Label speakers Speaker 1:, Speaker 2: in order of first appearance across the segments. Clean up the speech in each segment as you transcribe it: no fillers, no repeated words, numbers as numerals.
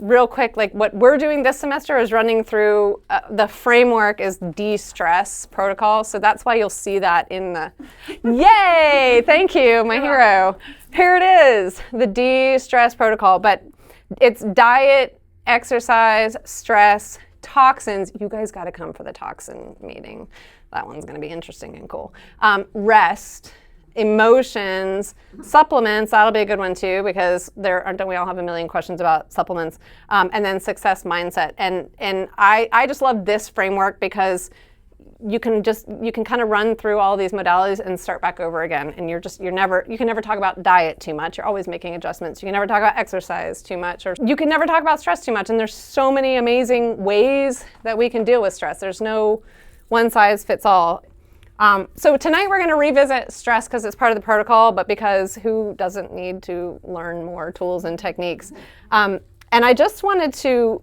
Speaker 1: real quick, like what we're doing this semester is running through, the framework is de-stress protocol. So that's why you'll see that in the, yay, thank you, my hero. Here it is, the de-stress protocol. But it's diet, exercise, stress, toxins. You guys got to come for the toxin meeting. That one's going to be interesting and cool. Rest, emotions, supplements, that'll be a good one too, because don't we all have a million questions about supplements, and then success mindset. And I just love this framework because you can kind of run through all these modalities and start back over again. And you can never talk about diet too much. You're always making adjustments. You can never talk about exercise too much, or you can never talk about stress too much. And there's so many amazing ways that we can deal with stress. There's no one size fits all. So tonight we're going to revisit stress because it's part of the protocol, but because who doesn't need to learn more tools and techniques? And I just wanted to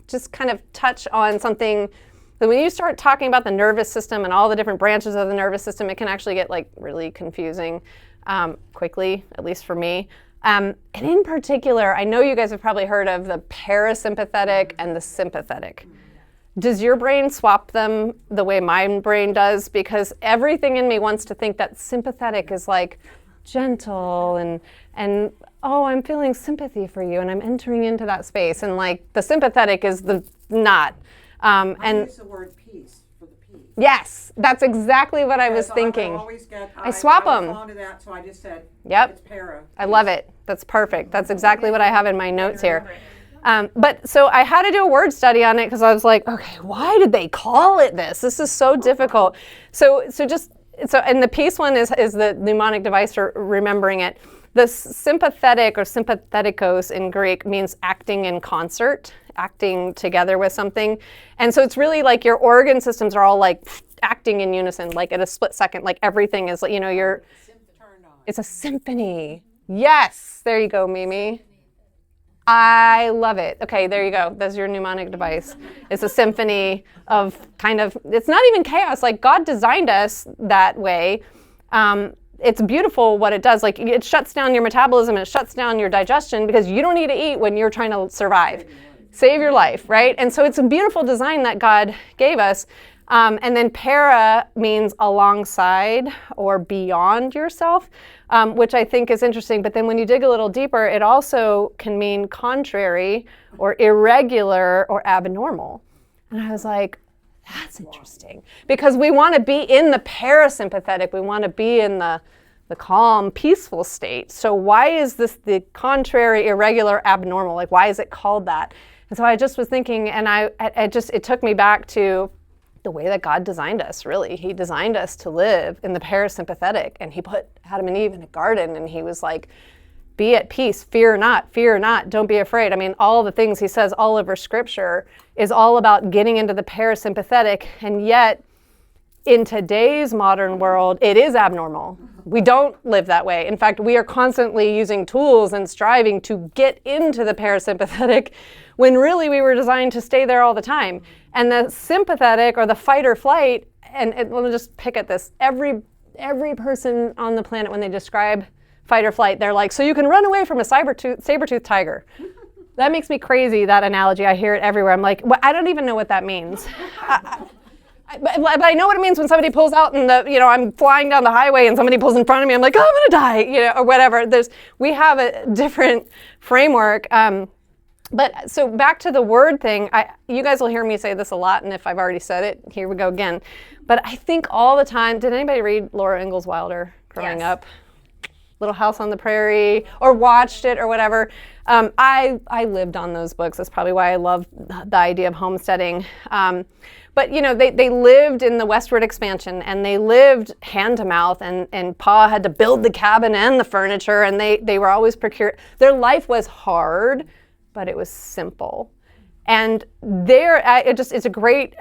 Speaker 1: just kind of touch on something that when you start talking about the nervous system and all the different branches of the nervous system, it can actually get like really confusing quickly, at least for me. And in particular, I know you guys have probably heard of the parasympathetic and the sympathetic. Does your brain swap them the way my brain does? Because everything in me wants to think that sympathetic is like gentle and oh, I'm feeling sympathy for you and I'm entering into that space. And like the sympathetic is the not.
Speaker 2: I use the word peace for the P.
Speaker 1: Yes, that's exactly what I was thinking. I swap them.
Speaker 2: I was fond of that, so I just said,
Speaker 1: yep.
Speaker 2: It's para.
Speaker 1: I love it. That's perfect. That's exactly what I have in my notes here. But so I had to do a word study on it because I was like, okay, why did they call it this? This is so difficult. So and the peace one is the mnemonic device for remembering it. The sympathetic or sympathetikos in Greek means acting in concert, acting together with something. And so it's really like your organ systems are all like acting in unison, like at a split second, like everything is, it's a symphony. Yes, there you go, Mimi. I love it. Okay, there you go. That's your mnemonic device. It's a symphony of it's not even chaos. Like God designed us that way. It's beautiful what it does. Like it shuts down your metabolism and it shuts down your digestion because you don't need to eat when you're trying to survive. Save your life, right? And so it's a beautiful design that God gave us. And then para means alongside or beyond yourself, which I think is interesting. But then when you dig a little deeper, it also can mean contrary or irregular or abnormal. And I was like, that's interesting. Because we want to be in the parasympathetic. We want to be in the calm, peaceful state. So why is this the contrary, irregular, abnormal? Like, why is it called that? And so I just was thinking, and it took me back to the way that God designed us, really. He designed us to live in the parasympathetic, and he put Adam and Eve in a garden, and he was like, be at peace, fear not, don't be afraid. I mean, all the things he says all over scripture is all about getting into the parasympathetic, and yet in today's modern world, it is abnormal. We don't live that way. In fact, we are constantly using tools and striving to get into the parasympathetic when really we were designed to stay there all the time. And the sympathetic or the fight or flight, let me just pick at this, every person on the planet when they describe fight or flight, they're like, so you can run away from a saber-toothed tiger. That makes me crazy, that analogy. I hear it everywhere. I'm like, well, I don't even know what that means. But I know what it means when somebody pulls out and I'm flying down the highway and somebody pulls in front of me. I'm like, oh, I'm gonna die, or whatever. We have a different framework. But so back to the word thing, you guys will hear me say this a lot, and if I've already said it, here we go again. But I think all the time, did anybody read Laura Ingalls Wilder growing up? Little House on the Prairie, or watched it, or whatever. I lived on those books. That's probably why I love the idea of homesteading. But they lived in the westward expansion, and they lived hand to mouth, and Pa had to build the cabin and the furniture, and they were always procured. Their life was hard, but it was simple. And it's a great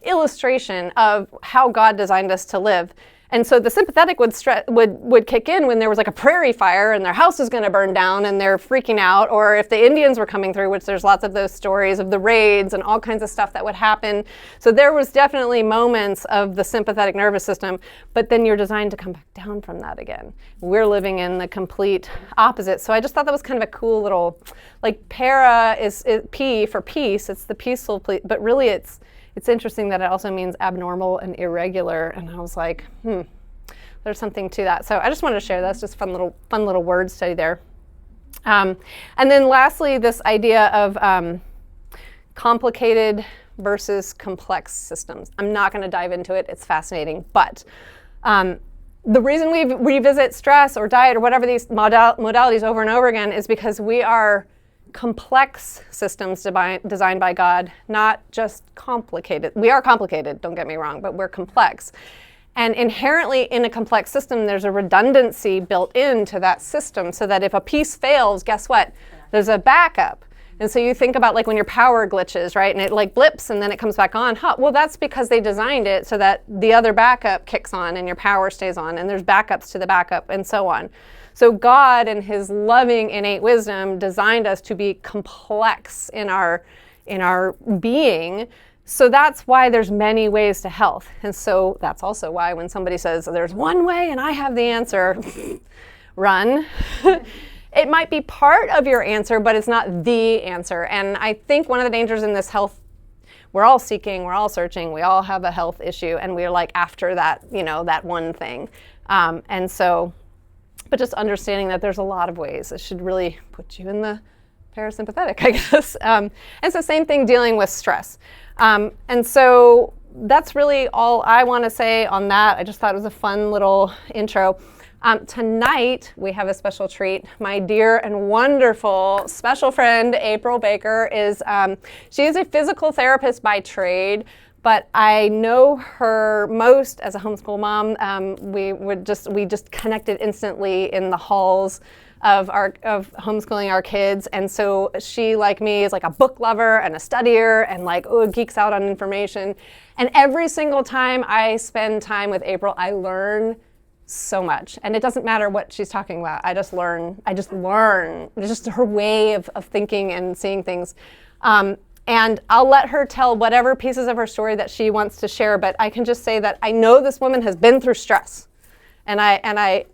Speaker 1: illustration of how God designed us to live. And so the sympathetic would kick in when there was like a prairie fire and their house is going to burn down and they're freaking out, or if the Indians were coming through, which there's lots of those stories of the raids and all kinds of stuff that would happen. So there was definitely moments of the sympathetic nervous system, but then you're designed to come back down from that again. We're living in the complete opposite. So I just thought that was kind of a cool little, like para is P for peace, it's the peaceful, but really it's interesting that it also means abnormal and irregular. And I was like, there's something to that. So I just wanted to share that's just fun little word study there. And then lastly, this idea of complicated versus complex systems. I'm not going to dive into it. It's fascinating. But the reason we revisit stress or diet or whatever these modalities over and over again is because we are complex systems designed by God, not just complicated. We are complicated, don't get me wrong, but we're complex. And inherently in a complex system, there's a redundancy built into that system so that if a piece fails, guess what? There's a backup. And so you think about like when your power glitches, right? And it like blips and then it comes back on. Well, that's because they designed it so that the other backup kicks on and your power stays on and there's backups to the backup and so on. So God in his loving innate wisdom designed us to be complex in our being. So that's why there's many ways to health. And so that's also why when somebody says there's one way and I have the answer, run. It might be part of your answer, but it's not the answer. And I think one of the dangers in this health, we're all seeking, we're all searching, we all have a health issue and we're like after that, that one thing. But just understanding that there's a lot of ways. It should really put you in the parasympathetic, I guess. And so same thing dealing with stress. And so that's really all I want to say on that. I just thought it was a fun little intro. Tonight, we have a special treat. My dear and wonderful special friend, April Baker, she is a physical therapist by trade. But I know her most as a homeschool mom. We just connected instantly in the halls of homeschooling our kids. And so she, like me, is like a book lover and a studier and like geeks out on information. And every single time I spend time with April, I learn so much. And it doesn't matter what she's talking about. I just learn. It's just her way of thinking and seeing things. And I'll let her tell whatever pieces of her story that she wants to share, but I can just say that I know this woman has been through stress. And I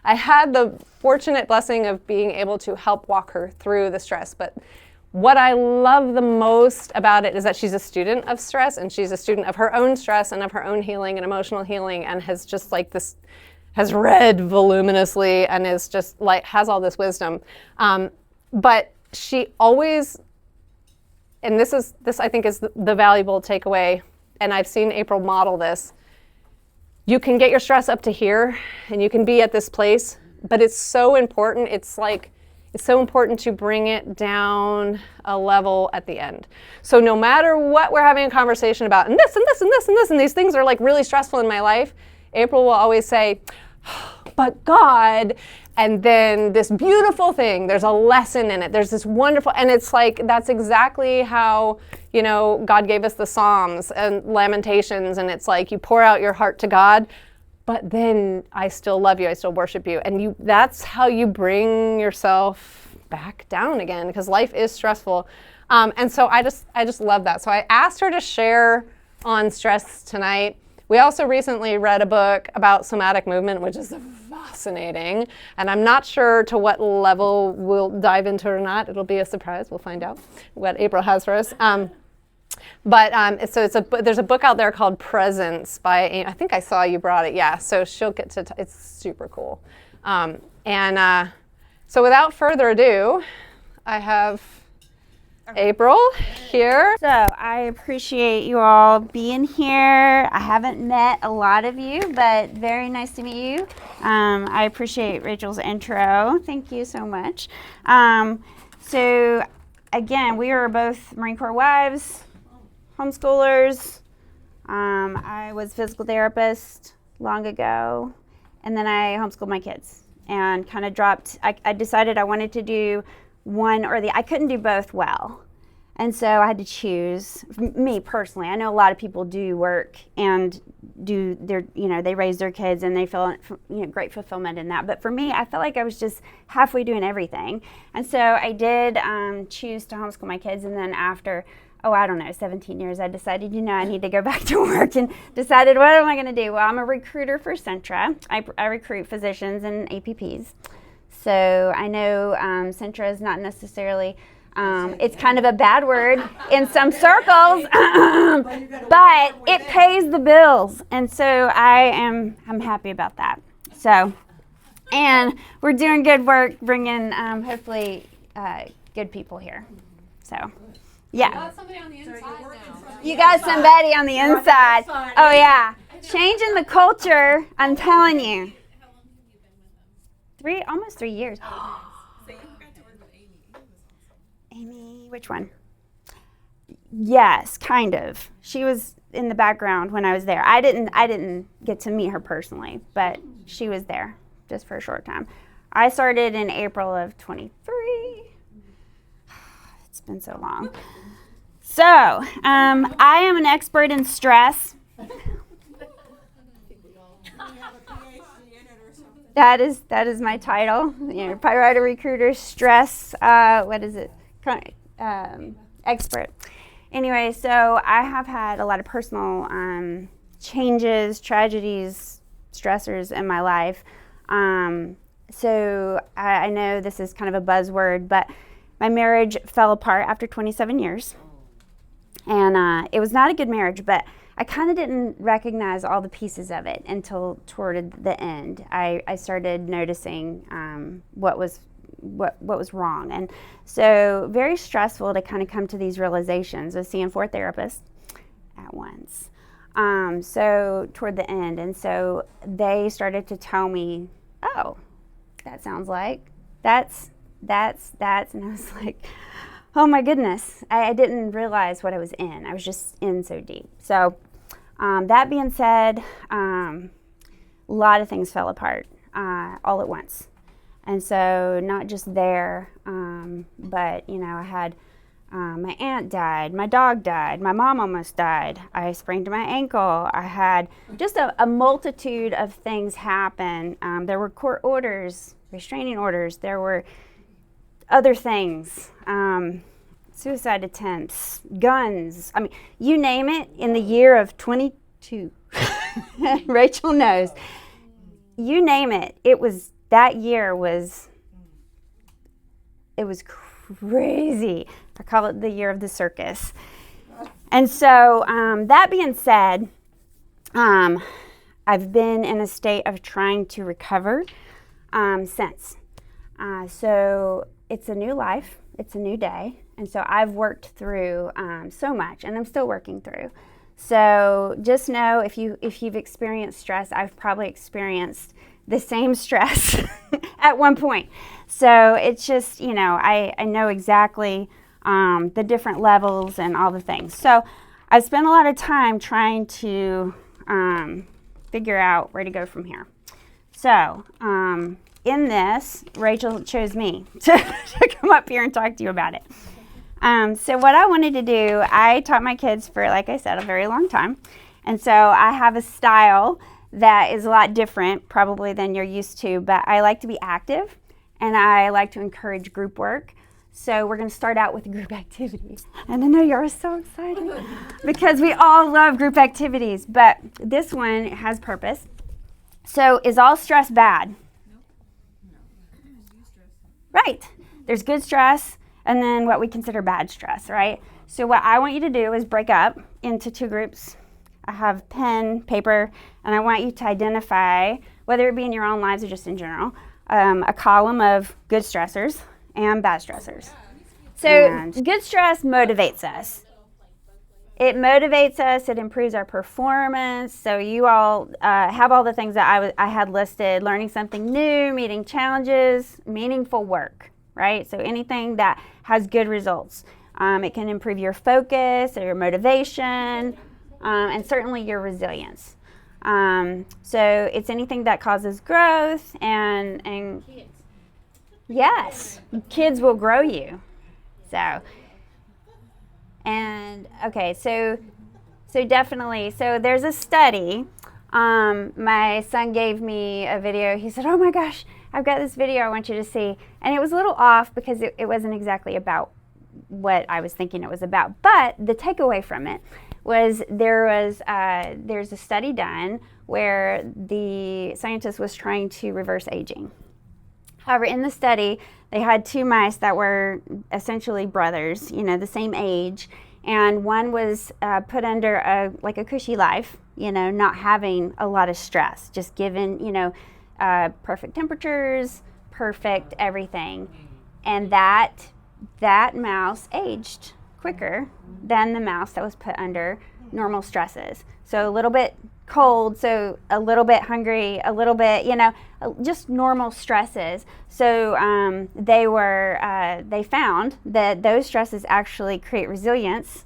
Speaker 1: had the fortunate blessing of being able to help walk her through the stress. But what I love the most about it is that she's a student of stress and she's a student of her own stress and of her own healing and emotional healing and has just like this, has read voluminously and is just like, has all this wisdom. But she always, and this I think is the valuable takeaway, and I've seen April model this. You can get your stress up to here and you can be at this place, but it's so important. It's so important to bring it down a level at the end. So no matter what we're having a conversation about, and this and this and this and this, and these things are like really stressful in my life, April will always say, but God, and then this beautiful thing, there's a lesson in it. There's this wonderful, and it's like, that's exactly how, God gave us the Psalms and Lamentations, and it's like you pour out your heart to God, but then I still love you, I still worship you. And that's how you bring yourself back down again, because life is stressful. And so I just love that. So I asked her to share on stress tonight. We also recently read a book about somatic movement, which is fascinating. And I'm not sure to what level we'll dive into or not. It'll be a surprise. We'll find out what April has for us. There's a book out there called Presence by, I think I saw you brought it. Yeah, so she'll get to, it's super cool. So without further ado, I have April here.
Speaker 3: So I appreciate you all being here. I haven't met a lot of you, but very nice to meet you. I appreciate Rachel's intro. Thank you so much. So again, we are both Marine Corps wives, homeschoolers. I was a physical therapist long ago, and then I homeschooled my kids and kind of dropped. I decided I wanted to do one or the, I couldn't do both well. And so I had to choose. Me personally, I know a lot of people do work and do their, they raise their kids and they feel, great fulfillment in that. But for me, I felt like I was just halfway doing everything. And so I did choose to homeschool my kids. And then after, 17 years, I decided, I need to go back to work, and decided, what am I going to do? Well, I'm a recruiter for Centra. I recruit physicians and APPs. So I know Centra is not necessarily, it's kind of a bad word in some circles, but it pays the bills. And so I'm happy about that. So, and we're doing good work bringing, hopefully, good people here. So. Yeah.
Speaker 4: You got somebody on the inside now.
Speaker 3: You got somebody on the inside. Oh, yeah. Changing the culture, I'm telling you.
Speaker 4: How long have you been with them?
Speaker 3: Almost 3 years.
Speaker 4: So you got to work with Amy.
Speaker 3: Amy, which one? Yes, kind of. She was in the background when I was there. I didn't get to meet her personally, but she was there just for a short time. I started in April of 23. It's been so long. So, I am an expert in stress. That is my title. Pyrite recruiter, stress. What is it? Expert. Anyway, so I have had a lot of personal changes, tragedies, stressors in my life. So I know this is kind of a buzzword, but my marriage fell apart after 27 years. And it was not a good marriage, but I kind of didn't recognize all the pieces of it until toward the end. I started noticing what was wrong, and so very stressful to kind of come to these realizations. I was seeing 4 therapists at once. So toward the end, and so they started to tell me, "Oh, that sounds like that's," and I was like, oh my goodness, I didn't realize what I was in. I was just in so deep. So that being said, a lot of things fell apart all at once. And so not just there, but, I had my aunt died, my dog died, my mom almost died, I sprained my ankle, I had just a multitude of things happen. There were court orders, restraining orders, there were other things, suicide attempts, guns, you name it, in the year of 22. Rachel knows. You name it. That year was crazy. I call it the year of the circus. And so that being said, I've been in a state of trying to recover since. So it's a new life, it's a new day, and so I've worked through so much, and I'm still working through. So just know if you've experienced stress, I've probably experienced the same stress at one point. So it's just, I know exactly the different levels and all the things. So I spent a lot of time trying to figure out where to go from here. So in this, Rachel chose me to come up here and talk to you about it. So what I wanted to do, I taught my kids for, like I said, a very long time. And so I have a style that is a lot different probably than you're used to, but I like to be active and I like to encourage group work. So we're going to start out with group activities. And I know you're so excited because we all love group activities, but this one has purpose. So is all stress bad? Right. There's good stress and then what we consider bad stress, right? So what I want you to do is break up into 2 groups. I have pen, paper, and I want you to identify, whether it be in your own lives or just in general, a column of good stressors and bad stressors. So good stress motivates us. It motivates us, it improves our performance. So you all have all the things that I had listed: learning something new, meeting challenges, meaningful work, right? So anything that has good results. It can improve your focus or your motivation, and certainly your resilience. So it's anything that causes growth and yes, kids will grow you. So And okay, so definitely, so there's a study. My son gave me a video. He said, "Oh my gosh, I've got this video I want you to see." And it was a little off because it wasn't exactly about what I was thinking it was about. But the takeaway from it was there's a study done where the scientist was trying to reverse aging. However, in the study, they had two mice that were essentially brothers, the same age, and one was put under a cushy life, not having a lot of stress, just given, perfect temperatures, perfect everything, and that mouse aged quicker than the mouse that was put under normal stresses. So a little bit cold, so a little bit hungry, a little bit, just normal stresses. So they found that those stresses actually create resilience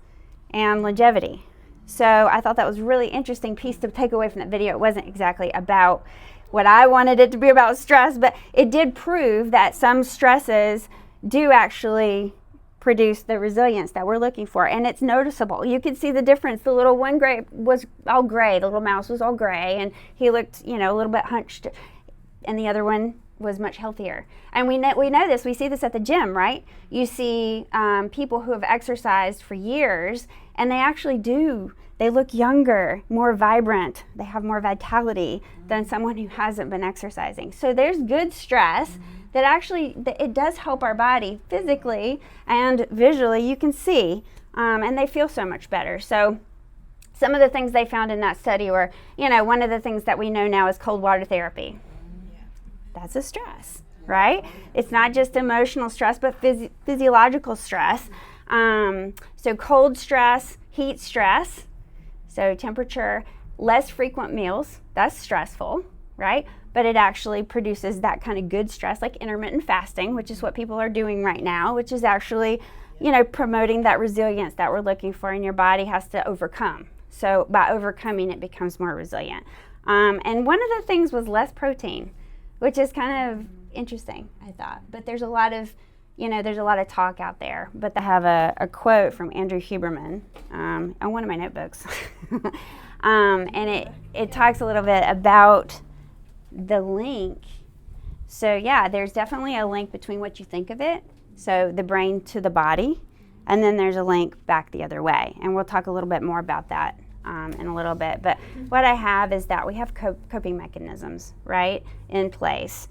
Speaker 3: and longevity. So I thought that was a really interesting piece to take away from that video. It wasn't exactly about what I wanted it to be about stress, but it did prove that some stresses do actually produce the resilience that we're looking for, and it's noticeable. You could see the difference. The little one gray was all gray. The little mouse was all gray, and he looked, a little bit hunched, and the other one was much healthier. And we know this. We see this at the gym, right? You see people who have exercised for years, and they actually do. They look younger, more vibrant. They have more vitality than someone who hasn't been exercising. So there's good stress that actually it does help our body physically and visually. You can see, and they feel so much better. So some of the things they found in that study were, one of the things that we know now is cold water therapy. That's a stress, right? It's not just emotional stress, but physiological stress. So cold stress, heat stress, so temperature, less frequent meals, that's stressful, right? But it actually produces that kind of good stress, like intermittent fasting, which is what people are doing right now, which is actually, promoting that resilience that we're looking for, and your body has to overcome. So by overcoming, it becomes more resilient. And one of the things was less protein, which is kind of interesting, I thought. But there's a lot of, talk out there. But I have a quote from Andrew Huberman on one of my notebooks. And it talks a little bit about the link. So yeah, there's definitely a link between what you think of it, so the brain to the body, and then there's a link back the other way. And we'll talk a little bit more about that in a little bit. But what I have is that we have coping mechanisms, right, in place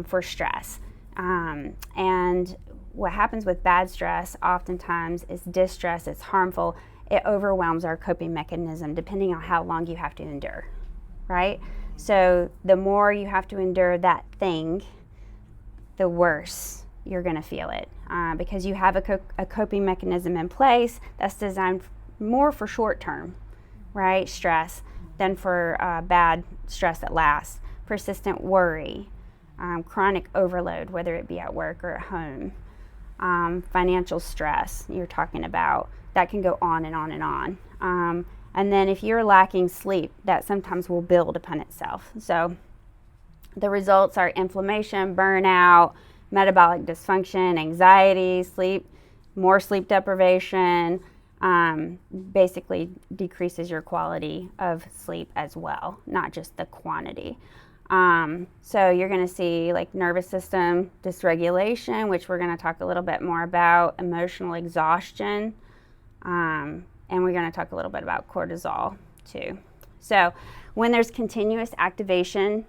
Speaker 3: for stress. And what happens with bad stress oftentimes is distress. It's harmful. It overwhelms our coping mechanism depending on how long you have to endure, right? So the more you have to endure that thing, the worse you're going to feel it, because you have a coping mechanism in place that's designed more for short-term, right, stress than for bad stress that lasts. Persistent worry, chronic overload, whether it be at work or at home, financial stress you're talking about, that can go on and on and on. And then if you're lacking sleep, that sometimes will build upon itself. So the results are inflammation, burnout, metabolic dysfunction, anxiety, more sleep deprivation, basically decreases your quality of sleep as well, not just the quantity. So you're going to see like nervous system dysregulation, which we're going to talk a little bit more about, emotional exhaustion, and we're going to talk a little bit about cortisol too. So when there's continuous activation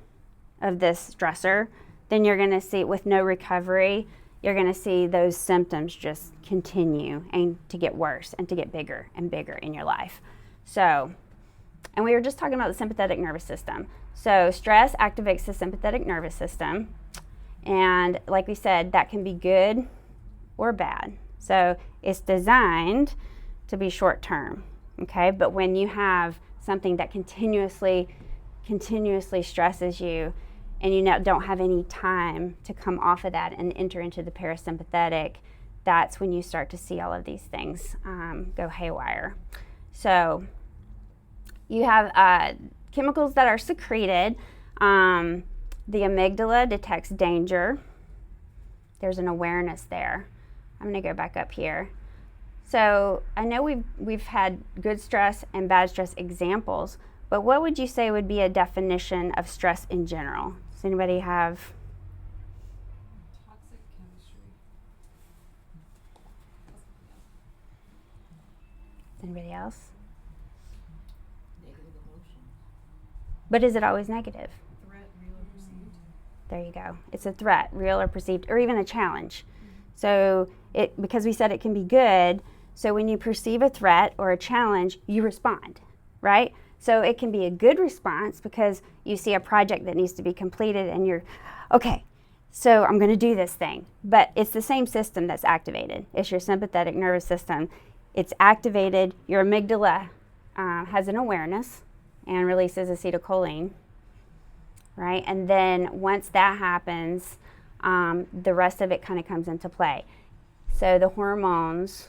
Speaker 3: of this stressor, then you're going to see, with no recovery, you're going to see those symptoms just continue and to get worse and to get bigger and bigger in your life. So, and we were just talking about the sympathetic nervous system. So stress activates the sympathetic nervous system, and like we said, that can be good or bad. So it's designed to be short term, okay? But when you have something that continuously stresses you, and you don't have any time to come off of that and enter into the parasympathetic, that's when you start to see all of these things go haywire. So you have chemicals that are secreted. The amygdala detects danger. There's an awareness there. I'm going to go back up here. So I know we've had good stress and bad stress examples, but what would you say would be a definition of stress in general? Does anybody have?
Speaker 4: Toxic chemistry.
Speaker 3: Anybody else?
Speaker 5: Negative emotions.
Speaker 3: But is it always negative?
Speaker 4: Threat, real or perceived.
Speaker 3: There you go. It's a threat, real or perceived, or even a challenge. So because we said it can be good, so when you perceive a threat or a challenge, you respond, right? So it can be a good response because you see a project that needs to be completed and you're, okay, so I'm going to do this thing. But it's the same system that's activated. It's your sympathetic nervous system. It's activated. Your amygdala has an awareness and releases acetylcholine, right? And then once that happens, the rest of it kind of comes into play. So the hormones,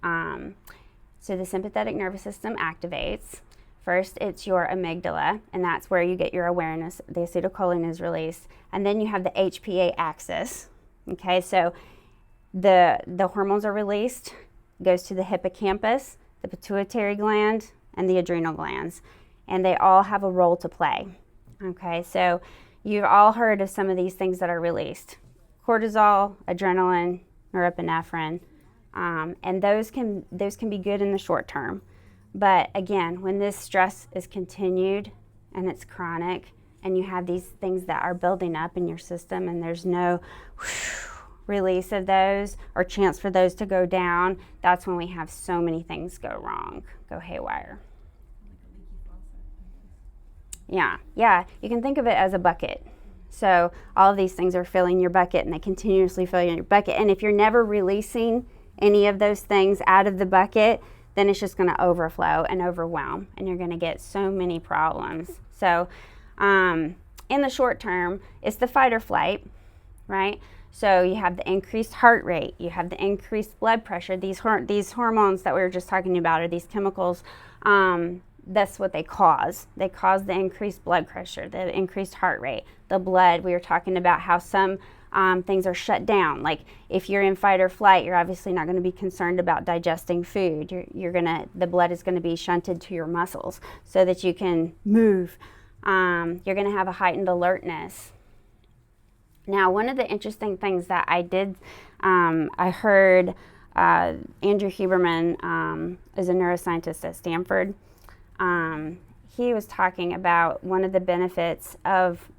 Speaker 3: so the sympathetic nervous system activates. First, it's your amygdala, and that's where you get your awareness. The acetylcholine is released. And then you have the HPA axis. Okay, so the hormones are released, goes to the hippocampus, the pituitary gland, and the adrenal glands. And they all have a role to play. Okay, so you've all heard of some of these things that are released. Cortisol, adrenaline, norepinephrine. And those can be good in the short term. But again, when this stress is continued and it's chronic and you have these things that are building up in your system and there's no release of those or chance for those to go down, that's when we have so many things go wrong, go haywire. Yeah, you can think of it as a bucket. So all of these things are filling your bucket and they continuously fill your bucket. And if you're never releasing any of those things out of the bucket, then it's just going to overflow and overwhelm, and you're going to get so many problems. So in the short term, it's the fight or flight, right? So you have the increased heart rate, you have the increased blood pressure, these hormones that we were just talking about, or these chemicals, that's what they cause. They cause the increased blood pressure, the increased heart rate, the blood. We were talking about how some things are shut down. Like if you're in fight or flight, you're obviously not going to be concerned about digesting food. The blood is going to be shunted to your muscles so that you can move. You're going to have a heightened alertness. Now, one of the interesting things that I did, I heard Andrew Huberman is a neuroscientist at Stanford. He was talking about one of the benefits of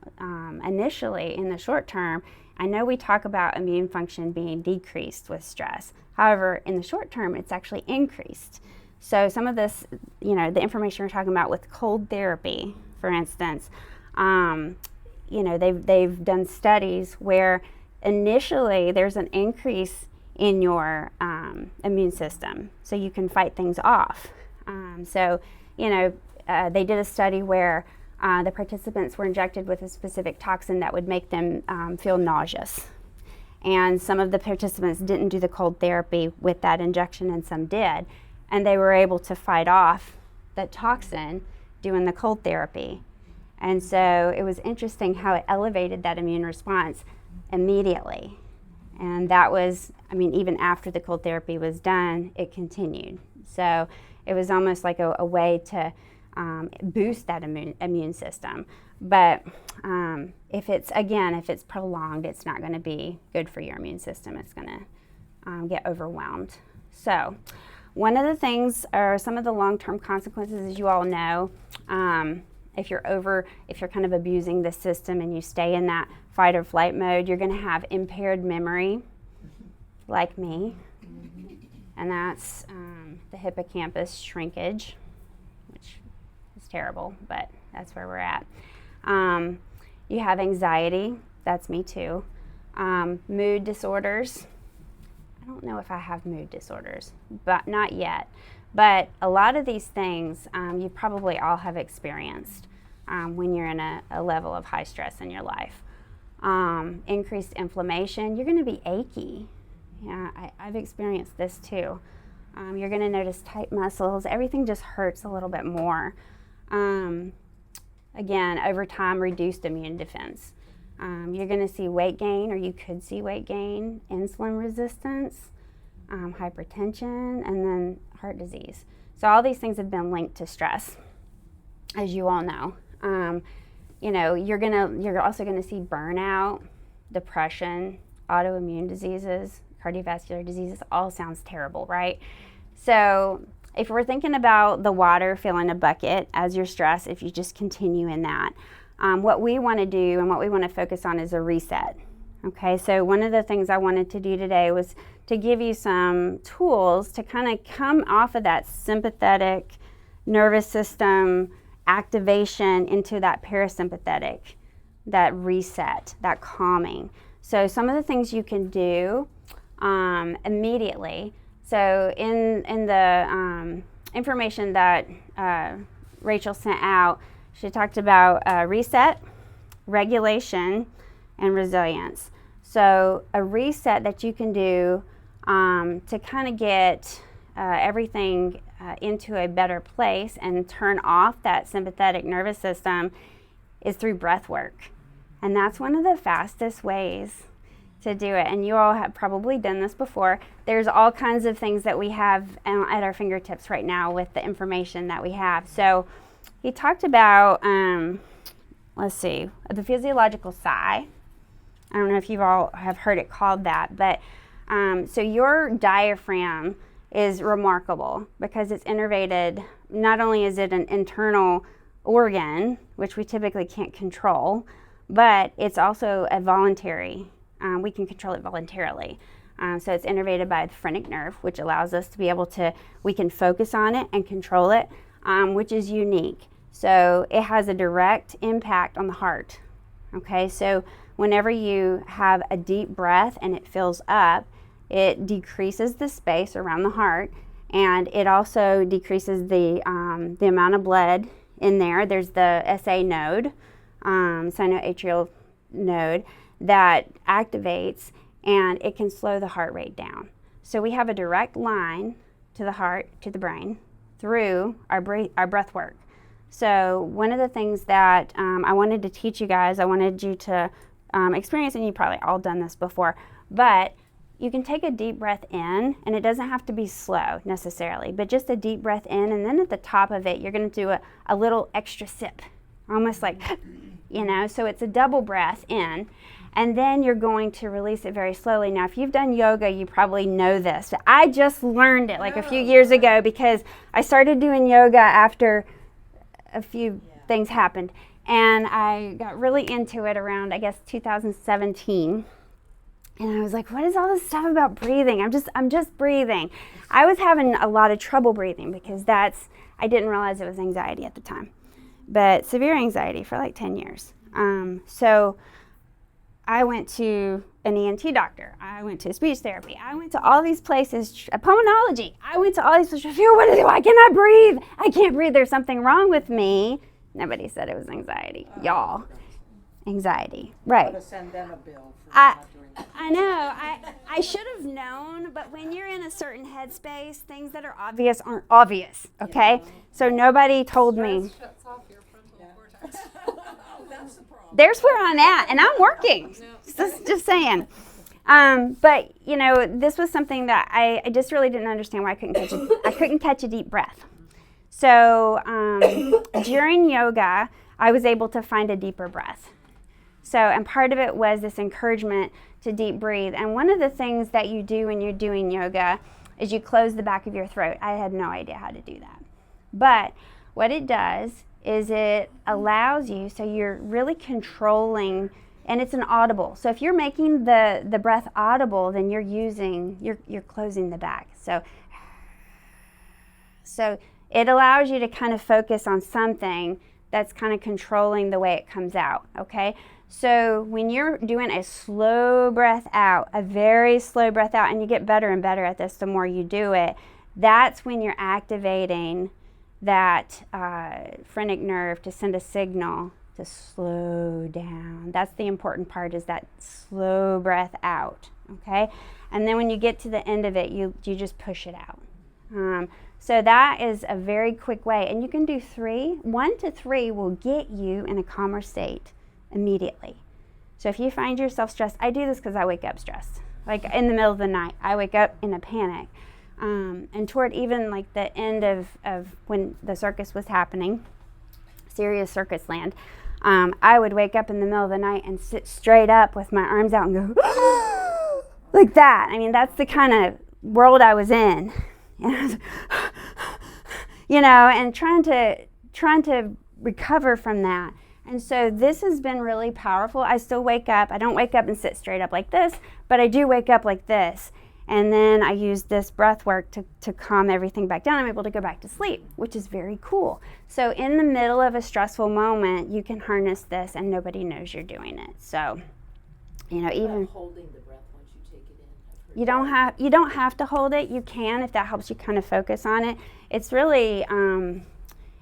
Speaker 3: initially in the short term. I know we talk about immune function being decreased with stress. However, in the short term, it's actually increased. So some of this, the information we're talking about with cold therapy, for instance, they've done studies where initially there's an increase in your immune system, so you can fight things off. They did a study where the participants were injected with a specific toxin that would make them feel nauseous. And some of the participants didn't do the cold therapy with that injection and some did. And they were able to fight off that toxin doing the cold therapy. And so it was interesting how it elevated that immune response immediately. And that was, even after the cold therapy was done, it continued. So it was almost like a way to boost that immune system. But if it's prolonged, it's not going to be good for your immune system. It's going to get overwhelmed. So one of the things are some of the long-term consequences, as you all know, if you're kind of abusing the system and you stay in that fight or flight mode, you're going to have impaired memory, like me. And that's the hippocampus shrinkage, which is terrible, but that's where we're at. You have anxiety, that's me too. Mood disorders. I don't know if I have mood disorders, but not yet. But a lot of these things you probably all have experienced when you're in a level of high stress in your life. Increased inflammation, you're going to be achy. Yeah, I've experienced this too. You're going to notice tight muscles. Everything just hurts a little bit more. Again, over time, reduced immune defense. You're going to see weight gain, or you could see weight gain, insulin resistance. hypertension, and then heart disease. So all these things have been linked to stress, as you all know. You're also gonna see burnout, depression, autoimmune diseases, cardiovascular diseases. All sounds terrible, right? So if we're thinking about the water filling a bucket as your stress, if you just continue in that, what we want to do and what we want to focus on is a reset. Okay, so one of the things I wanted to do today was to give you some tools to kind of come off of that sympathetic nervous system activation into that parasympathetic, that reset, that calming. So some of the things you can do immediately. So in the information that Rachel sent out, she talked about reset, regulation, and resilience. So a reset that you can do to kind of get everything into a better place and turn off that sympathetic nervous system is through breath work. And that's one of the fastest ways to do it. And you all have probably done this before. There's all kinds of things that we have at our fingertips right now with the information that we have. So he talked about, the physiological sigh. I don't know if you all have heard it called that, but so your diaphragm is remarkable because it's innervated. Not only is it an internal organ, which we typically can't control, but it's also a voluntary. We can control it voluntarily. So it's innervated by the phrenic nerve, which allows us to be able to, we can focus on it and control it, which is unique. So it has a direct impact on the heart. Okay, so whenever you have a deep breath and it fills up, it decreases the space around the heart, and it also decreases the amount of blood in there. There's the SA node, sinoatrial node, that activates, and it can slow the heart rate down. So we have a direct line to the heart, to the brain, through our breath work. So one of the things that I wanted to teach you guys, I wanted you to experience, and you've probably all done this before, but you can take a deep breath in, and it doesn't have to be slow necessarily, but just a deep breath in, and then at the top of it, you're gonna do a little extra sip, almost like, so it's a double breath in, and then you're going to release it very slowly. Now, if you've done yoga, you probably know this. I just learned it like a few years ago because I started doing yoga after a few things happened, and I got really into it around, I guess, 2017. And I was like, what is all this stuff about breathing? I'm just breathing. I was having a lot of trouble breathing because I didn't realize it was anxiety at the time, but severe anxiety for like 10 years. So I went to an ENT doctor. I went to speech therapy. I went to all these places, pulmonology. I went to all these places. What do I do? I cannot breathe. I can't breathe. There's something wrong with me. Nobody said it was anxiety. Y'all. Anxiety. Right.
Speaker 2: To send them a bill for not doing that.
Speaker 3: I know. I should have known, but when you're in a certain headspace, things that are obvious aren't obvious, okay? So nobody told me.
Speaker 4: Shuts off your frontal cortex.
Speaker 2: That's the problem.
Speaker 3: There's where I'm at, and I'm working. Just saying. But this was something that I just really didn't understand why I couldn't catch a deep breath. So during yoga, I was able to find a deeper breath. So, and part of it was this encouragement to deep breathe. And one of the things that you do when you're doing yoga is you close the back of your throat. I had no idea how to do that. But what it does is it allows you, so you're really controlling, and it's an audible. So if you're making the breath audible, then you're closing the back. So it allows you to kind of focus on something that's kind of controlling the way it comes out, okay? So when you're doing a slow breath out, a very slow breath out, and you get better and better at this the more you do it, that's when you're activating that phrenic nerve to send a signal to slow down. That's the important part, is that slow breath out, okay? And then when you get to the end of it, you just push it out. So that is a very quick way, and you can do 3. 1 to 3 will get you in a calmer state immediately. So if you find yourself stressed, I do this because I wake up stressed. like in the middle of the night. I wake up in a panic. And toward even like the end of when the circus was happening, serious circus land, I would wake up in the middle of the night and sit straight up with my arms out and go like that. I mean, that's the kind of world I was in. And I was, and trying to recover from that. And so this has been really powerful. I still wake up. I don't wake up and sit straight up like this, but I do wake up like this. And then I use this breath work to calm everything back down. I'm able to go back to sleep, which is very cool. So in the middle of a stressful moment, you can harness this and nobody knows you're doing it. So, even
Speaker 5: holding the breath once you take it in.
Speaker 3: you don't have to hold it. You can if that helps you kind of focus on it. It's really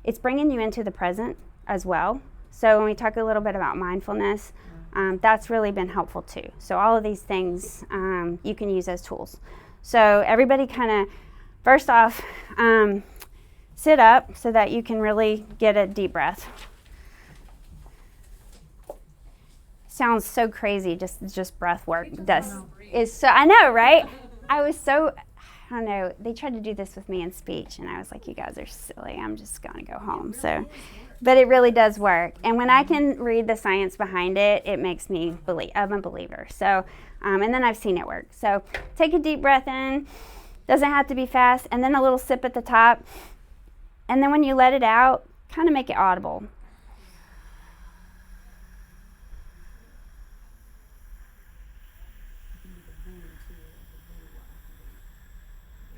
Speaker 3: it's bringing you into the present as well. So when we talk a little bit about mindfulness, that's really been helpful too. So all of these things you can use as tools. So everybody kind of, first off, sit up so that you can really get a deep breath. Sounds so crazy, just breath work. I know, right? I don't know, they tried to do this with me in speech, and I was like, you guys are silly. I'm just going to go home. But it really does work. And when I can read the science behind it, it makes me believe. I'm a believer. So, and then I've seen it work. So take a deep breath in. Doesn't have to be fast. And then a little sip at the top. And then when you let it out, kind of make it audible.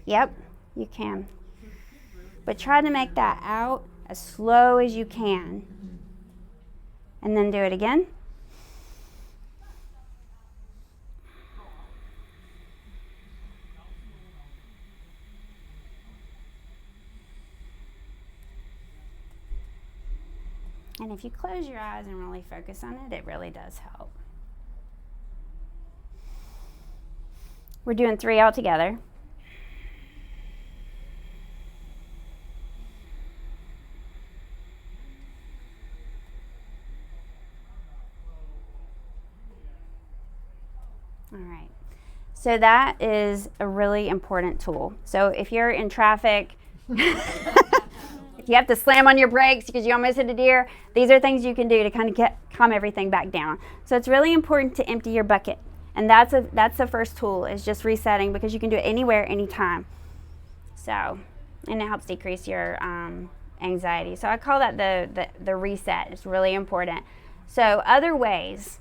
Speaker 3: Yep, you can. But try to make that out as slow as you can. And then do it again. And if you close your eyes and really focus on it, it really does help. We're doing 3 all together. All right, so that is a really important tool. So if you're in traffic, if you have to slam on your brakes because you almost hit a deer, these are things you can do to kind of calm everything back down. So it's really important to empty your bucket. And that's the first tool, is just resetting, because you can do it anywhere, anytime. So, and it helps decrease your anxiety. So I call that the reset. It's really important. So other ways.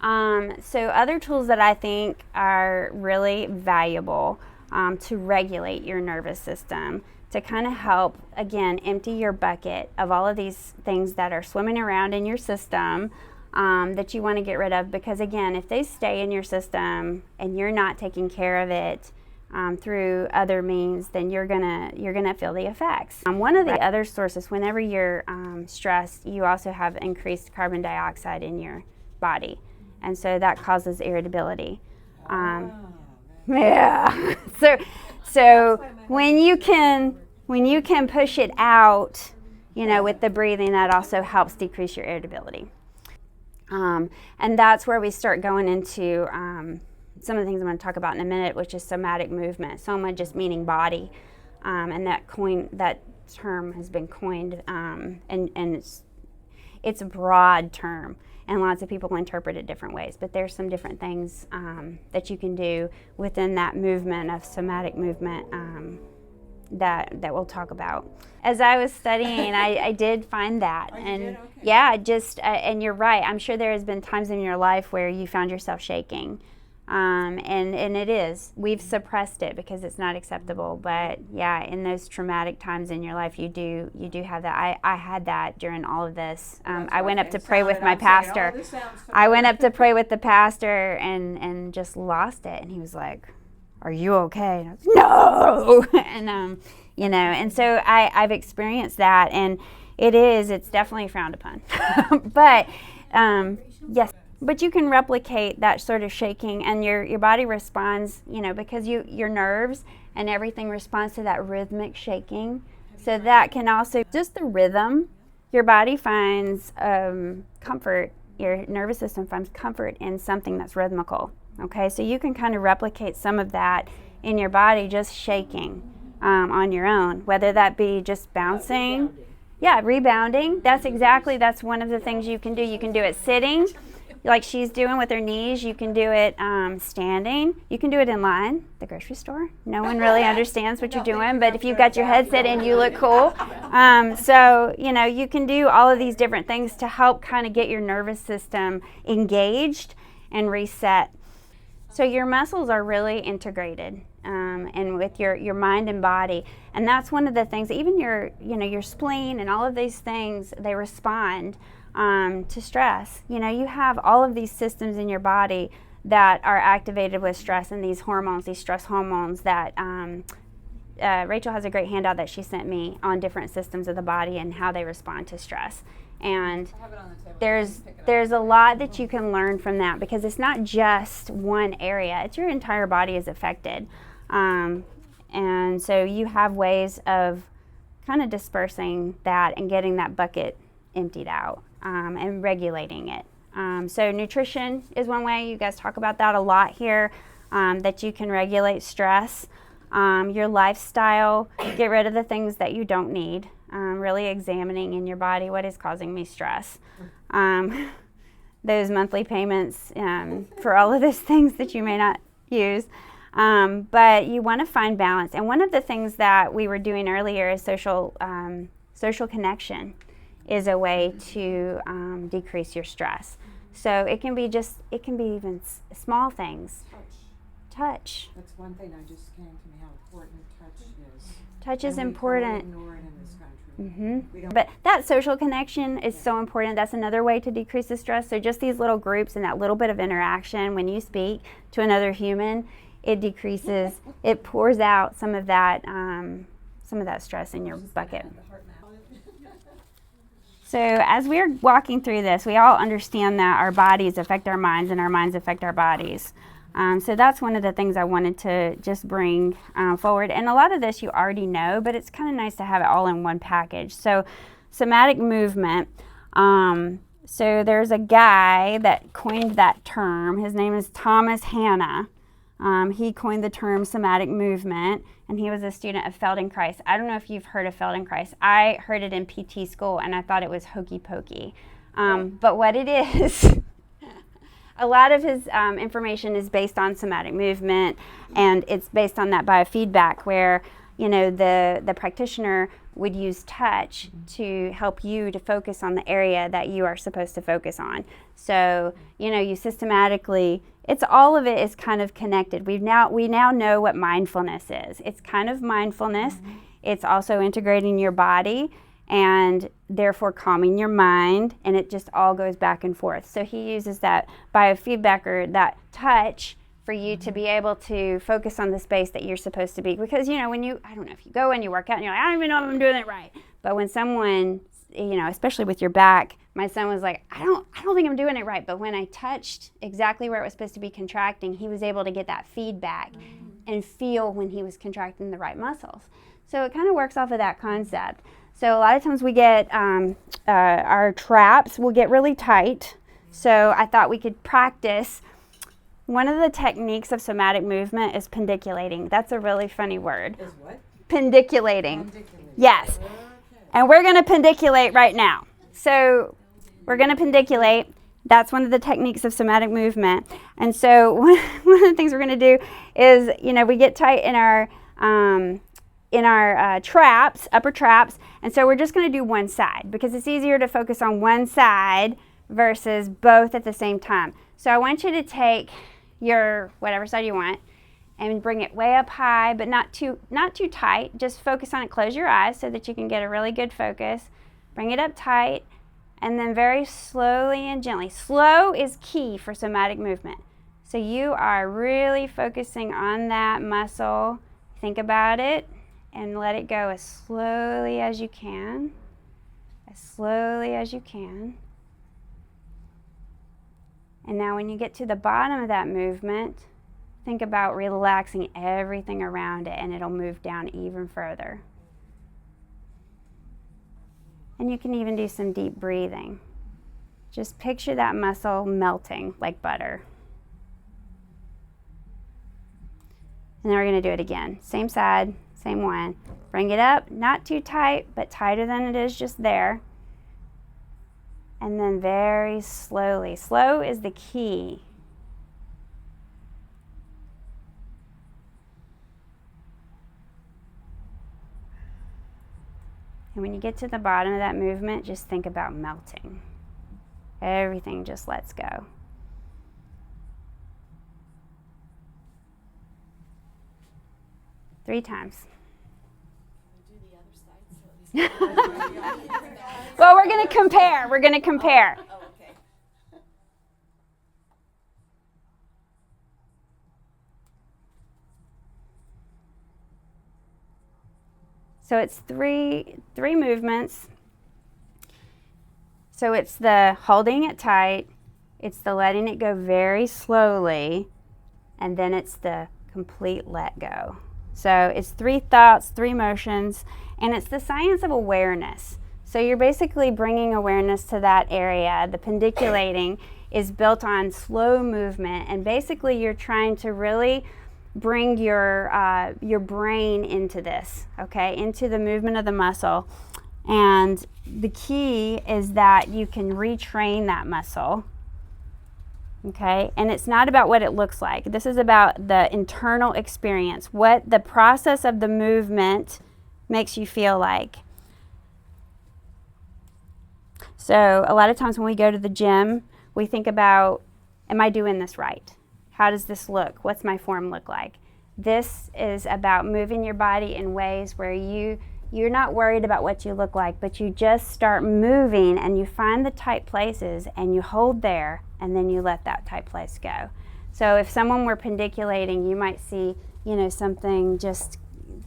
Speaker 3: So other tools that I think are really valuable to regulate your nervous system, to kind of help, again, empty your bucket of all of these things that are swimming around in your system that you want to get rid of. Because again, if they stay in your system and you're not taking care of it through other means, then you're gonna feel the effects. One of the other sources, whenever you're stressed, you also have increased carbon dioxide in your body. And so that causes irritability. Yeah. So when you can push it out, with the breathing, that also helps decrease your irritability. And that's where we start going into some of the things I'm going to talk about in a minute, which is somatic movement. Soma just meaning body, and that term has been coined, and it's a broad term. And lots of people interpret it different ways, but there's some different things that you can do within that movement of somatic movement that we'll talk about. As I was studying, I did find that, and yeah, and you're right. I'm sure there has been times in your life where you found yourself shaking, and it is. We've suppressed it because it's not acceptable. But yeah, in those traumatic times in your life, you do have that. I had that during all of this. I went up to pray with my pastor. I went up to pray with the pastor and just lost it. And he was like, "Are you okay?" And I was like, "No." And and so I've experienced that, and it's definitely frowned upon. But yes. But you can replicate that sort of shaking, and your body responds, because your nerves and everything responds to that rhythmic shaking. So that can also, just the rhythm, your body finds comfort, your nervous system finds comfort in something that's rhythmical. Okay, so you can kind of replicate some of that in your body just shaking on your own, whether that be just bouncing. Yeah, rebounding. That's one of the things you can do. You can do it sitting, like she's doing with her knees. You can do it standing. You can do it in line, the grocery store. No one really understands what you're doing, but if you've got your headset in, you look cool. So, you can do all of these different things to help kind of get your nervous system engaged and reset. So your muscles are really integrated, and with your mind and body, and that's one of the things. Even your spleen and all of these things, they respond to stress. You have all of these systems in your body that are activated with stress, and these hormones, these stress hormones that Rachel has a great handout that she sent me on different systems of the body and how they respond to stress. And there's a lot that you can learn from that, because it's not just one area, it's your entire body is affected. And so you have ways of kind of dispersing that and getting that bucket emptied out and regulating it. So nutrition is one way. You guys talk about that a lot here, that you can regulate stress. Your lifestyle, get rid of the things that you don't need. Really examining in your body what is causing me stress. Those monthly payments for all of those things that you may not use. But you want to find balance. And one of the things that we were doing earlier is social connection is a way to decrease your stress. So it can be even small things. Touch.
Speaker 2: That's one thing I just came to me, how important touch is.
Speaker 3: Touch is
Speaker 2: And
Speaker 3: important.
Speaker 2: we ignore it in this country.
Speaker 3: But that social connection is so important. That's another way to decrease the stress. So just these little groups and that little bit of interaction when you speak to another human, it decreases, it pours out some of that stress in your bucket. So as we're walking through this, we all understand that our bodies affect our minds and our minds affect our bodies. So that's one of the things I wanted to just bring forward. And a lot of this you already know, but it's kind of nice to have it all in one package. So somatic movement. So there's a guy that coined that term. His name is Thomas Hanna. He coined the term somatic movement, and he was a student of Feldenkrais. I don't know if you've heard of Feldenkrais. I heard it in PT school, and I thought it was hokey pokey. But what it is... A lot of his information is based on somatic movement, and it's based on that biofeedback where, the practitioner would use touch to help you to focus on the area that you are supposed to focus on. So, you systematically, all of it is kind of connected. We now know what mindfulness is. It's kind of mindfulness. It's also integrating your body and therefore calming your mind, and it just all goes back and forth. So he uses that biofeedback or that touch for you to be able to focus on the space that you're supposed to be. Because, I don't know if you go and you work out and you're like, I don't even know if I'm doing it right. But when someone, especially with your back, my son was like, I don't think I'm doing it right. But when I touched exactly where it was supposed to be contracting, he was able to get that feedback and feel when he was contracting the right muscles. So it kind of works off of that concept. So a lot of times we get our traps will get really tight. So I thought we could practice. One of the techniques of somatic movement is pendiculating. That's a really funny word.
Speaker 2: Is what?
Speaker 3: Pendiculating. Yes. And we're going to pendiculate right now. So we're going to pendiculate. That's one of the techniques of somatic movement. And so one of the things we're going to do is, we get tight in our traps, upper traps, and so we're just going to do one side because it's easier to focus on one side versus both at the same time. So I want you to take your whatever side you want and bring it way up high, but not too tight. Just focus on it. Close your eyes so that you can get a really good focus. Bring it up tight, and then very slowly and gently. Slow is key for somatic movement. So you are really focusing on that muscle. Think about it. And let it go as slowly as you can. As slowly as you can. And now when you get to the bottom of that movement, think about relaxing everything around it, and it'll move down even further. And you can even do some deep breathing. Just picture that muscle melting like butter. And then we're going to do it again. Same side, same one. Bring it up, not too tight, but tighter than it is just there. And then very slowly. Slow is the key. And when you get to the bottom of that movement, just think about melting. Everything just lets go. Three times. Well, we're going to compare. We're going to compare.
Speaker 5: Oh, okay.
Speaker 3: So it's three movements. So it's the holding it tight, it's the letting it go very slowly, and then it's the complete let go. So it's 3 thoughts, 3 motions, and it's the science of awareness. So you're basically bringing awareness to that area. The pendiculating is built on slow movement, and basically you're trying to really bring your brain into this, okay, into the movement of the muscle. And the key is that you can retrain that muscle, okay? And it's not about what it looks like. This is about the internal experience, what the process of the movement makes you feel like. So a lot of times when we go to the gym, we think about, am I doing this right? How does this look? What's my form look like? This is about moving your body in ways where you're not worried about what you look like, but you just start moving and you find the tight places and you hold there and then you let that tight place go. So if someone were pendiculating, you might see, something just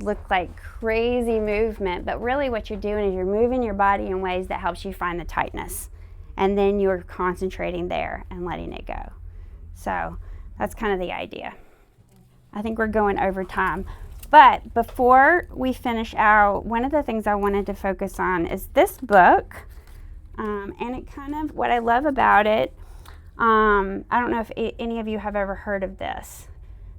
Speaker 3: look like crazy movement, but really what you're doing is you're moving your body in ways that helps you find the tightness. And then you're concentrating there and letting it go. So that's kind of the idea. I think we're going over time. But before we finish out, one of the things I wanted to focus on is this book. And it kind of, what I love about it, I don't know if any of you have ever heard of this.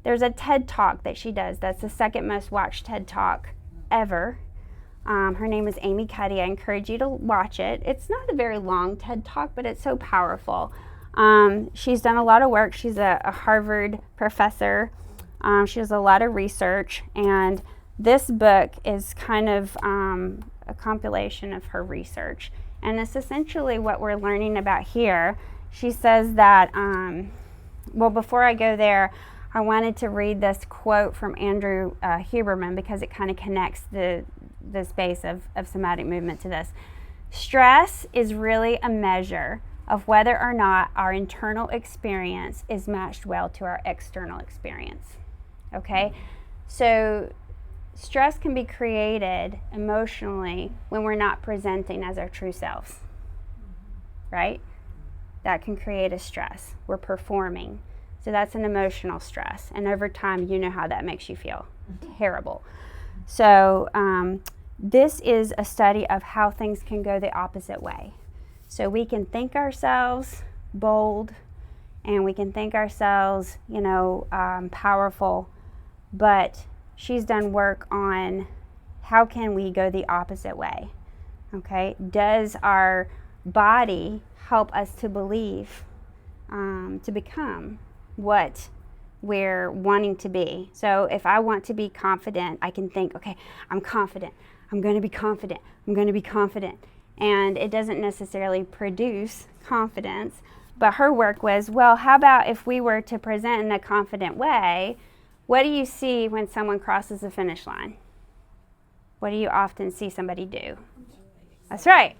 Speaker 3: There's a TED Talk that she does. That's the second most watched TED Talk ever. Her name is Amy Cuddy. I encourage you to watch it. It's not a very long TED Talk, but it's so powerful. She's done a lot of work. She's a Harvard professor. She does a lot of research, and this book is kind of a compilation of her research. And it's essentially what we're learning about here. She says that, well, before I go there, I wanted to read this quote from Andrew Huberman because it kind of connects the space of somatic movement to this. Stress is really a measure of whether or not our internal experience is matched well to our external experience. Okay? So stress can be created emotionally when we're not presenting as our true selves. Right? That can create a stress. We're performing. So that's an emotional stress. And over time, you know how that makes you feel. Terrible. So this is a study of how things can go the opposite way. So we can think ourselves bold, and we can think ourselves, powerful, but she's done work on how can we go the opposite way, okay? Does our body help us to believe, to become what we're wanting to be? So if I want to be confident, I can think, okay, I'm confident. I'm going to be confident. I'm going to be confident. And it doesn't necessarily produce confidence. But her work was, well, how about if we were to present in a confident way? What do you see when someone crosses the finish line? What do you often see somebody do? That's right.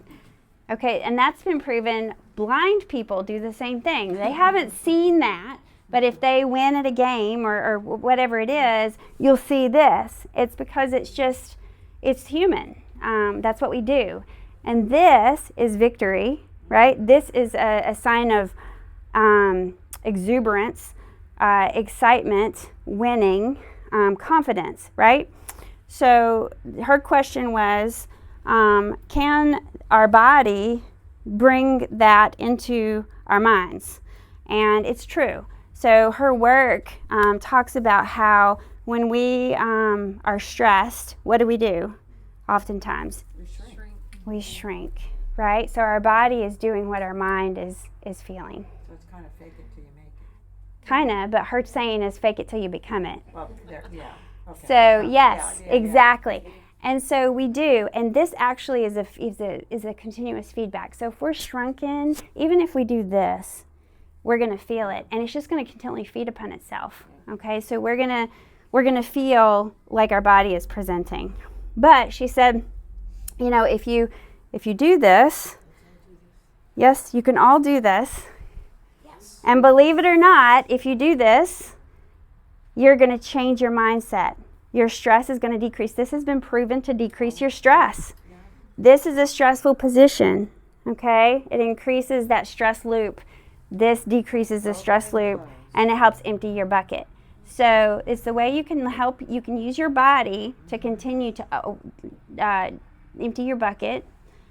Speaker 3: Okay, and that's been proven. Blind people do the same thing. They haven't seen that, but if they win at a game or whatever it is, you'll see this. It's because it's human. That's what we do. And this is victory, right? This is a sign of exuberance, excitement, winning, confidence, right? So her question was, can our body bring that into our minds? And it's true. So her work talks about how when we are stressed, what do? Oftentimes, we shrink, right? So our body is doing what our mind is feeling.
Speaker 2: So it's kind of fake it till you make it.
Speaker 3: Kind of, but her saying is fake it till you become it.
Speaker 2: Well, there, yeah. Okay.
Speaker 3: So yes,
Speaker 2: Yeah.
Speaker 3: exactly. And so we do, and this actually is a continuous feedback. So if we're shrunken, even if we do this, we're going to feel it, and it's just going to continually feed upon itself. Okay, so we're gonna feel like our body is presenting. But she said, you know, if you do this, yes, you can all do this.
Speaker 5: Yes.
Speaker 3: And believe it or not, if you do this, you're going to change your mindset. Your stress is going to decrease. This has been proven to decrease your stress. This is a stressful position, okay? It increases that stress loop. This decreases the stress loop, and it helps empty your bucket. So it's the way you can use your body to continue to empty your bucket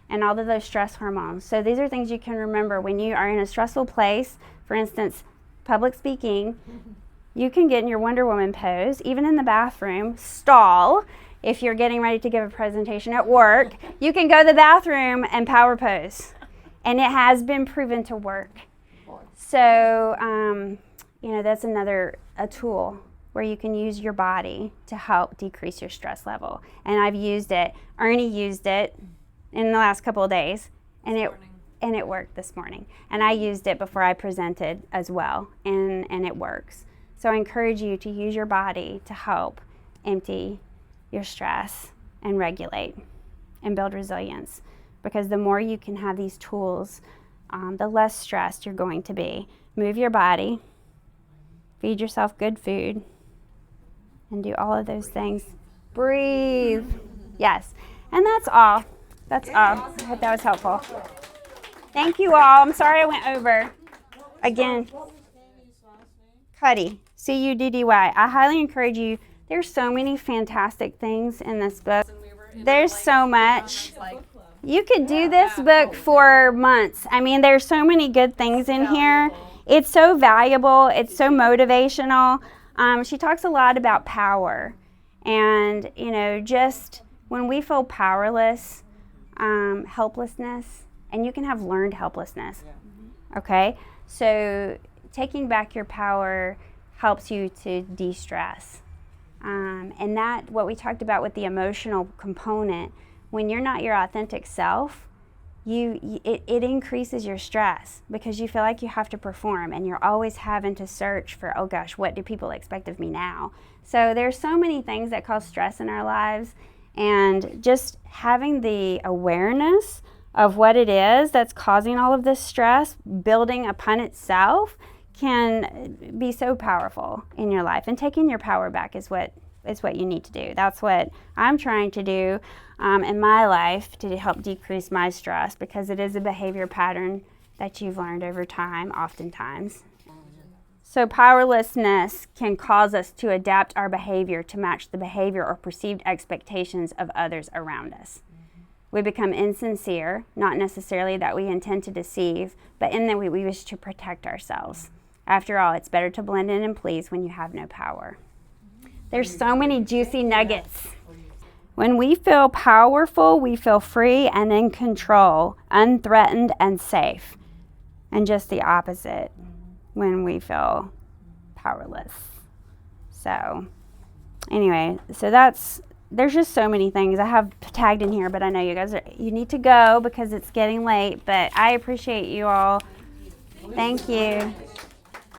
Speaker 3: and all of those stress hormones. So these are things you can remember when you are in a stressful place. For instance, public speaking, you can get in your Wonder Woman pose, even in the bathroom, stall. If you're getting ready to give a presentation at work, you can go to the bathroom and power pose. And it has been proven to work. So, that's a tool where you can use your body to help decrease your stress level. And I've used it. Ernie used it in the last couple of days, and it worked this morning. And I used it before I presented as well, and it works. So I encourage you to use your body to help empty your stress and regulate and build resilience. Because the more you can have these tools, the less stressed you're going to be. Move your body, feed yourself good food, and do all of those things. Breathe. Yes. And that's all. That's all. I hope that was helpful. Thank you all. I'm sorry I went over. Again, Cuddy, C-U-D-D-Y. I highly encourage you. There's so many fantastic things in this book. There's so much. You could do this book for months. I mean, there's so many good things in here. It's so valuable. It's so motivational. She talks a lot about power. And, just when we feel powerless, helplessness, and you can have learned helplessness. Okay? So taking back your power helps you to de-stress. And that, what we talked about with the emotional component, when you're not your authentic self, it increases your stress because you feel like you have to perform and you're always having to search for, oh gosh, what do people expect of me now? So there's so many things that cause stress in our lives, and just having the awareness of what it is that's causing all of this stress, building upon itself, can be so powerful in your life. And taking your power back is what you need to do. That's what I'm trying to do in my life to help decrease my stress, because it is a behavior pattern that you've learned over time, oftentimes. So powerlessness can cause us to adapt our behavior to match the behavior or perceived expectations of others around us. We become insincere, not necessarily that we intend to deceive, but in that we wish to protect ourselves. After all, it's better to blend in and please when you have no power. There's so many juicy nuggets. When we feel powerful, we feel free and in control, unthreatened and safe. And just the opposite when we feel powerless. So anyway, there's just so many things I have tagged in here, but I know you need to go because it's getting late, but I appreciate you all. Thank you.